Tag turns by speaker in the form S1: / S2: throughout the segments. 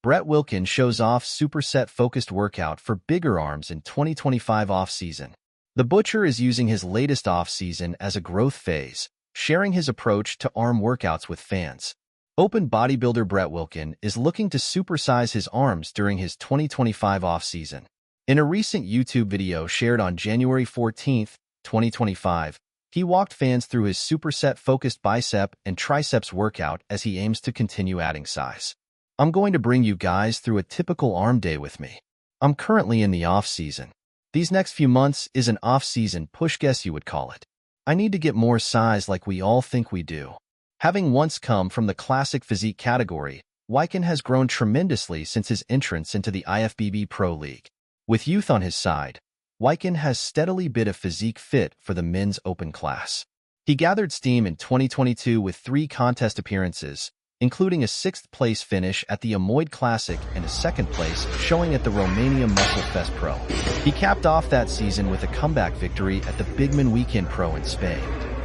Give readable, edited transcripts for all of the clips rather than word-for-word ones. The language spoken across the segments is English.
S1: Brett Wilkin shows off superset-focused workout for bigger arms in 2025 off-season. The Butcher is using his latest off-season as a growth phase, sharing his approach to arm workouts with fans. Open bodybuilder Brett Wilkin is looking to supersize his arms during his 2025 off-season. In a recent YouTube video shared on January 14, 2025, he walked fans through his superset-focused bicep and triceps workout as he aims to continue adding size. I'm going to bring you guys through a typical arm day with me. I'm currently in the off-season. These next few months is an off-season push, guess you would call it. I need to get more size like we all think we do. Having once come from the classic physique category, Wilkin has grown tremendously since his entrance into the IFBB Pro League. With youth on his side, Wilkin has steadily been a physique fit for the men's open class. He gathered steam in 2022 with 3 contest appearances, including a 6th-place finish at the Amoid Classic and a 2nd place showing at the Romania Muscle Fest Pro. He capped off that season with a comeback victory at the Bigman Weekend Pro in Spain.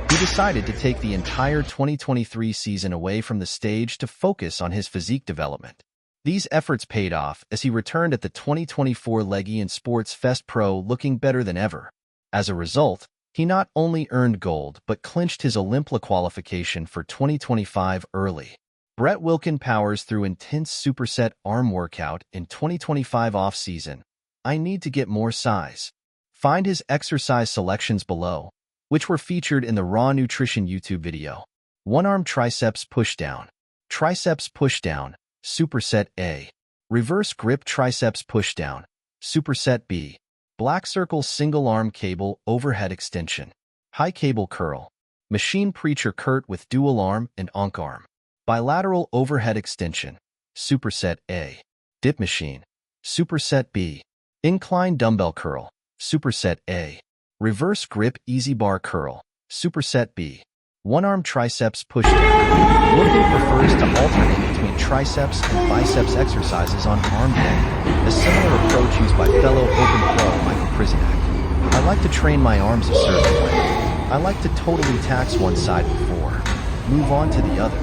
S1: He decided to take the entire 2023 season away from the stage to focus on his physique development. These efforts paid off as he returned at the 2024 Leggy and Sports Fest Pro looking better than ever. As a result, he not only earned gold but clinched his Olympia qualification for 2025 early. Brett Wilkin powers through intense superset arm workout in 2025 off-season. I need to get more size. Find his exercise selections below, which were featured in the Raw Nutrition YouTube video. 1-arm triceps pushdown. Triceps pushdown, Superset A. Reverse grip triceps pushdown, Superset B. Black circle single arm cable overhead extension. High cable curl. Machine preacher curt with dual arm and onk arm. Bilateral overhead extension, Superset A. Dip machine, Superset B. Incline dumbbell curl, Superset A. Reverse grip easy bar curl, Superset B. 1-arm triceps pushdown. Wilkin prefers to alternate between triceps and biceps exercises on arm day, a similar approach used by fellow Open Pro Michael Prisonak. I like to train my arms a certain way. I like to totally tax one side before move on to the other.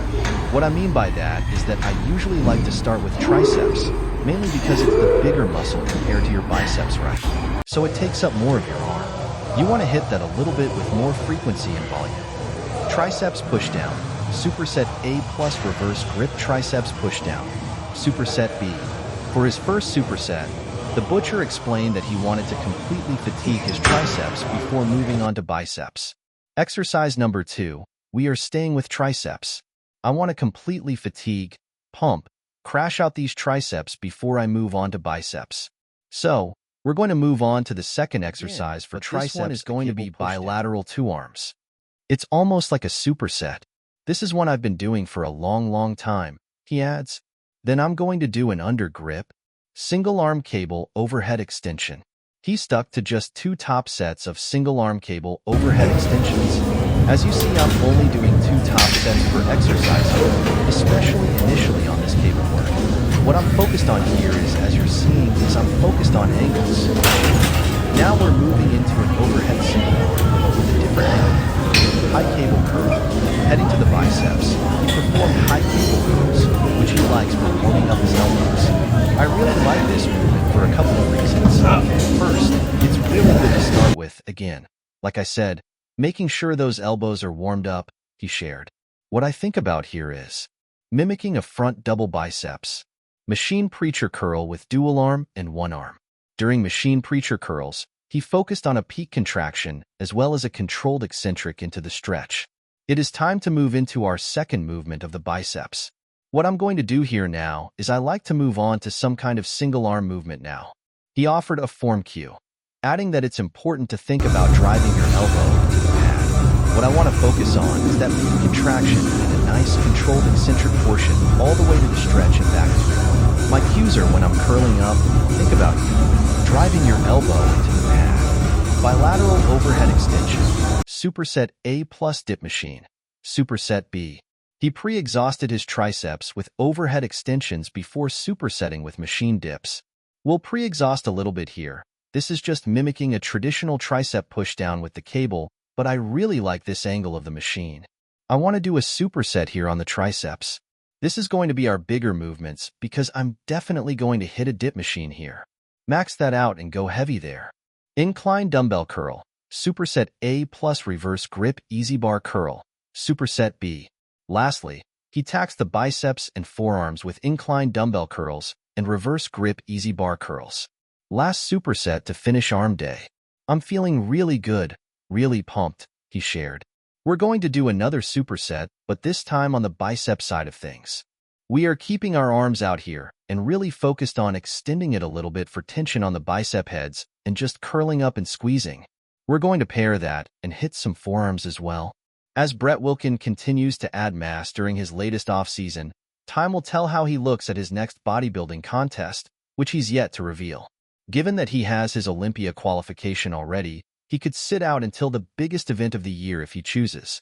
S1: What I mean by that is that I usually like to start with triceps, mainly because it's the bigger muscle compared to your biceps, right? So it takes up more of your arm. You want to hit that a little bit with more frequency and volume. Triceps pushdown, Superset A plus reverse grip triceps pushdown, Superset B. For his first superset, the Butcher explained that he wanted to completely fatigue his triceps before moving on to biceps. Exercise number 2, we are staying with triceps. I want to completely fatigue, pump, crash out these triceps before I move on to biceps. So, we're going to move on to the second exercise for triceps. This one is going to be bilateral 2 arms. It's almost like a superset. This is one I've been doing for a long time, he adds. Then I'm going to do an under grip, single arm cable overhead extension. He stuck to just 2 top sets of single arm cable overhead extensions. As you see, I'm only doing 2 top sets per exercise here, especially initially on this cable work. What I'm focused on here is, as you're seeing, is I'm focused on angles. Now we're moving into an overhead single arm, but with a different angle. High cable curl. Heading to the biceps, he performed high cable curls, which he likes for warming up his elbows. I really like this movement for a couple of reasons. First, it's really good to start with, again, like I said, making sure those elbows are warmed up, he shared. What I think about here is mimicking a front double biceps. Machine preacher curl with dual arm and 1 arm. During machine preacher curls, he focused on a peak contraction as well as a controlled eccentric into the stretch. It is time to move into our second movement of the biceps. What I'm going to do here now is I like to move on to some kind of single arm movement now. He offered a form cue, adding that it's important to think about driving your elbow into the pad. What I want to focus on is that peak contraction and a nice controlled eccentric portion all the way to the stretch and back to. My cues are when I'm curling up, think about you, driving your elbow into the pad. Bilateral overhead extension, Superset A plus dip machine, Superset B. He pre-exhausted his triceps with overhead extensions before supersetting with machine dips. We'll pre-exhaust a little bit here. This is just mimicking a traditional tricep pushdown with the cable, but I really like this angle of the machine. I want to do a superset here on the triceps. This is going to be our bigger movements because I'm definitely going to hit a dip machine here. Max that out and go heavy there. Incline dumbbell curl, superset A plus reverse grip easy bar curl, superset B. Lastly, he taxed the biceps and forearms with incline dumbbell curls and reverse grip easy bar curls. Last superset to finish arm day. I'm feeling really good, really pumped, he shared. We're going to do another superset, but this time on the bicep side of things. We are keeping our arms out here and really focused on extending it a little bit for tension on the bicep heads and just curling up and squeezing. We're going to pair that and hit some forearms as well. As Brett Wilkin continues to add mass during his latest off-season, time will tell how he looks at his next bodybuilding contest, which he's yet to reveal. Given that he has his Olympia qualification already, he could sit out until the biggest event of the year if he chooses.